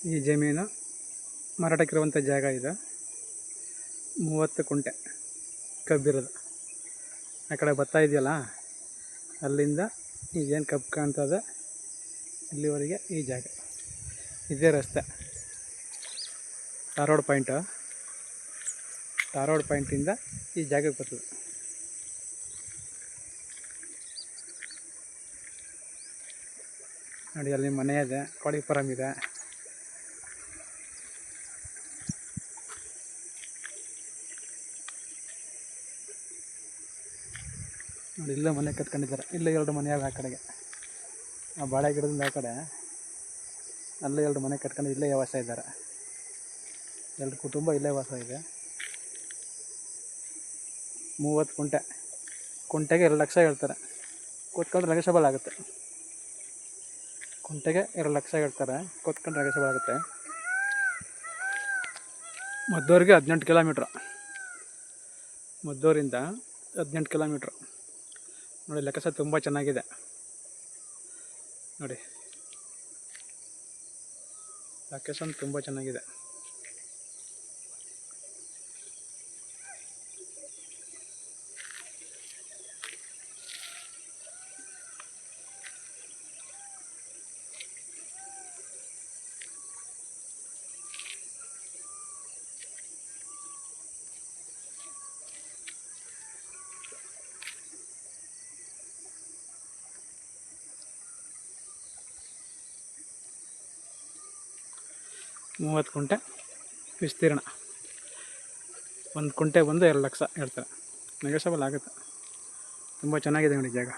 ಈ ಜಮೀನು ಮಾರಾಟಕ್ಕಿರುವಂಥ ಜಾಗ ಇದು. 30 ಕುಂಟೆ ಕಬ್ಬಿರೋದು. ಆ ಕಡೆ ಭತ್ತ ಇದೆಯಲ್ಲ, ಅಲ್ಲಿಂದ ಈಗೇನು ಕಬ್ಬು ಕಾಣ್ತದೆ ಇಲ್ಲಿವರೆಗೆ ಈ ಜಾಗ. ಇದೇ ರಸ್ತೆ, ಧಾರವಾಡ ಪಾಯಿಂಟು. ಧಾರವಾಡ ಪಾಯಿಂಟಿಂದ ಈ ಜಾಗಕ್ಕೆ ಬರ್ತದೆ. ನೋಡಿ, ಅಲ್ಲಿ ಮನೆ ಇದೆ, ಕೋಳಿ ಫಾರಮ್ ಇದೆ. ನೋಡಿ, ಇಲ್ಲೇ ಮನೆ ಕಟ್ಕೊಂಡಿದ್ದಾರೆ. ಇಲ್ಲೇ 2 ಮನೆ ಆ ಕಡೆಗೆ, ಆ ಬಾಳೆ ಗಿಡದಿಂದ ಆ ಕಡೆ ಅಲ್ಲೇ 2 ಮನೆ ಕಟ್ಕೊಂಡು ಇಲ್ಲೇ ವಾಸ ಇದ್ದಾರೆ. 2 ಕುಟುಂಬ ಇಲ್ಲೇ ವಾಸ ಇದೆ. 30 ಕುಂಟೆ, ಕುಂಟೆಗೆ 2 ಲಕ್ಷ ಹೇಳ್ತಾರೆ. ಕೂತ್ಕೊಂಡ್ರೆ ನೆಗೋಷಿಯಬಲ್ ಆಗುತ್ತೆ. ಕುಂಟೆಗೆ 2 ಲಕ್ಷ ಹೇಳ್ತಾರೆ, ಕೂತ್ಕೊಂಡ್ರೆ ನೆಗೋಷಿಯಬಲ್ ಆಗುತ್ತೆ. ಮದ್ದೂರಿಗೆ 18 ಕಿಲೋಮೀಟ್ರ್. ಮದ್ದೂರಿಂದ 18 ಕಿಲೋಮೀಟ್ರ್. ನೋಡಿ, ಲೆಕ್ಕ ತುಂಬ ಚೆನ್ನಾಗಿದೆ. ನೋಡಿ, ಲೊಕೇಶನ್ ತುಂಬ ಚೆನ್ನಾಗಿದೆ. ಮೂವತ್ತು ಕುಂಟೆ ವಿಸ್ತೀರ್ಣ. 1 ಕುಂಟೆ ಬಂದು 2 ಲಕ್ಷ ಹೇಳ್ತಾರೆ. ನೆಗೋಷಿಯಬಲ್ ಆಗುತ್ತೆ. ತುಂಬ ಚೆನ್ನಾಗಿದೆ ನೋಡಿ ಜಾಗ.